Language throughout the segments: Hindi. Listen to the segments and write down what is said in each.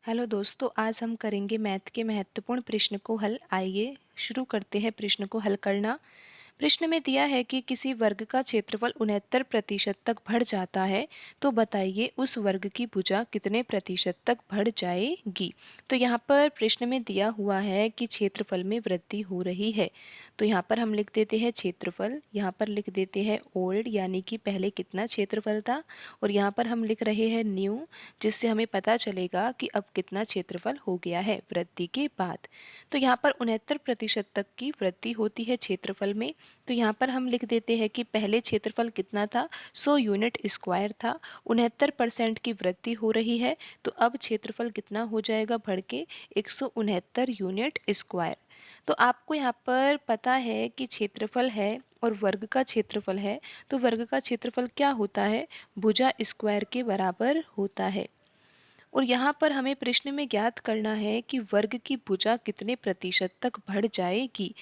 हेलो दोस्तों, आज हम करेंगे मैथ के महत्वपूर्ण प्रश्न को हल। आइए शुरू करते हैं प्रश्न को हल करना। प्रश्न में दिया है कि किसी वर्ग का क्षेत्रफल 69% तक बढ़ जाता है, तो बताइए उस वर्ग की भुजा कितने प्रतिशत तक बढ़ जाएगी। तो यहाँ पर प्रश्न में दिया हुआ है कि क्षेत्रफल में वृद्धि हो रही है। तो यहाँ पर हम लिख देते हैं क्षेत्रफल, यहाँ पर लिख देते हैं ओल्ड यानी कि पहले कितना क्षेत्रफल था, और यहाँ पर हम लिख रहे हैं न्यू, जिससे हमें पता चलेगा कि अब कितना क्षेत्रफल हो गया है वृद्धि के बाद। तो यहाँ पर 69% तक की वृद्धि होती है क्षेत्रफल में। तो यहाँ पर हम लिख देते हैं कि पहले क्षेत्रफल कितना था, 100 यूनिट स्क्वायर था। 69% की वृद्धि हो रही है, तो अब क्षेत्रफल कितना हो जाएगा बढ़ के 169 यूनिट स्क्वायर। तो आपको यहाँ पर पता है कि क्षेत्रफल है और वर्ग का क्षेत्रफल है, तो वर्ग का क्षेत्रफल क्या होता है, भुजा स्क्वायर के बराबर होता है। और यहाँ पर हमें प्रश्न में ज्ञात करना है कि वर्ग की भुजा कितने प्रतिशत तक बढ़ जाएगी।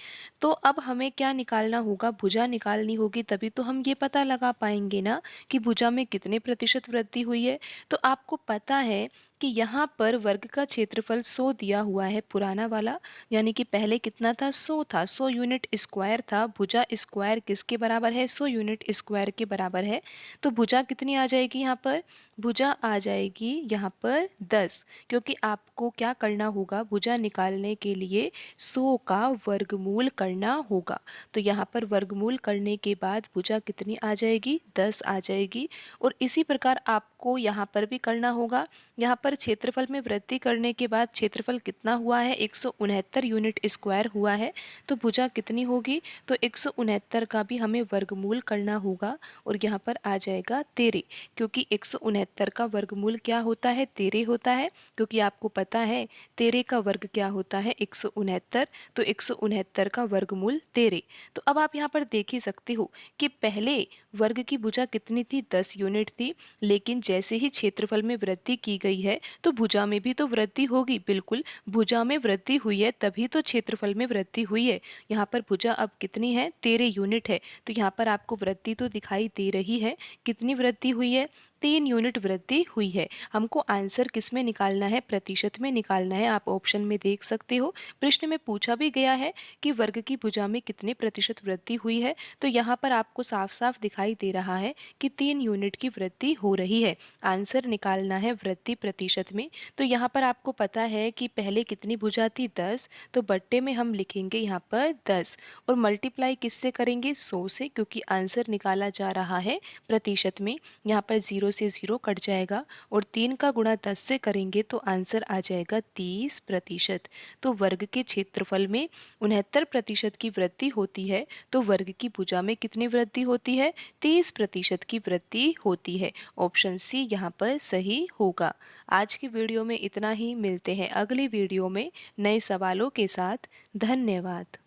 तो अब हमें क्या निकालना होगा, भुजा निकालनी होगी, तभी तो हम ये पता लगा पाएंगे ना कि भुजा में कितने प्रतिशत वृद्धि हुई है। तो आपको पता है कि यहाँ पर वर्ग का क्षेत्रफल 100 दिया हुआ है पुराना वाला, यानी कि पहले कितना था, 100 था, 100 यूनिट स्क्वायर था। भुजा स्क्वायर किसके बराबर है, 100 यूनिट स्क्वायर के बराबर है। तो भुजा कितनी आ जाएगी, यहाँ पर भुजा आ जाएगी यहाँ पर 10, क्योंकि आपको क्या करना होगा, भुजा निकालने के लिए 100 का वर्गमूल करना होगा। तो यहाँ पर वर्गमूल करने के बाद भुजा कितनी आ जाएगी, 10 आ जाएगी। और इसी प्रकार आपको यहाँ पर भी करना होगा। यहाँ पर क्षेत्रफल में वृद्धि करने के बाद क्षेत्रफल कितना हुआ है, 169 यूनिट स्क्वायर हुआ है। तो भुजा कितनी होगी, तो 169 का भी हमें वर्गमूल करना होगा, और यहाँ पर आ जाएगा 13, क्योंकि 169 का वर्गमूल क्या होता है, 13 होता है। क्योंकि आपको पता है 13 का वर्ग क्या होता है, 169। तो 169 का वर्गमूल 13। तो अब आप यहाँ पर देख ही सकते हो कि पहले वर्ग की भुजा कितनी थी, 10 यूनिट थी। लेकिन जैसे ही क्षेत्रफल में वृद्धि की गई है, तो भुजा में भी तो वृद्धि होगी। बिल्कुल, भुजा में वृद्धि हुई है तभी तो क्षेत्रफल में वृद्धि हुई है। यहाँ पर भुजा अब कितनी है, 13 यूनिट है। तो यहाँ पर आपको वृद्धि तो दिखाई दे रही है। कितनी वृद्धि हुई है, 3 यूनिट वृद्धि हुई है। हमको आंसर किस में निकालना है, प्रतिशत में निकालना है। आप ऑप्शन में देख सकते हो, प्रश्न में पूछा भी गया है कि वर्ग की भुजा में कितने प्रतिशत वृद्धि हुई है। तो यहाँ पर आपको साफ साफ दिखाई दे रहा है कि 3 यूनिट की वृद्धि हो रही है। आंसर निकालना है वृद्धि प्रतिशत में। तो यहाँ पर आपको पता है कि पहले कितनी भुजा थी, 10। तो बट्टे में हम लिखेंगे यहाँ पर 10, और मल्टीप्लाई किससे करेंगे, 100 से, क्योंकि आंसर निकाला जा रहा है प्रतिशत में। यहाँ पर 0 से 0 कट जाएगा, और 3 का गुणा 10 से करेंगे तो आंसर आ जाएगा 30%। तो वर्ग के क्षेत्रफल में 69% की वृद्धि होती है, तो वर्ग की भुजा में कितनी वृद्धि होती है, 30% की वृद्धि होती है। ऑप्शन सी यहाँ पर सही होगा। आज की वीडियो में इतना ही, मिलते हैं अगली वीडियो में नए सवालों के साथ। धन्यवाद।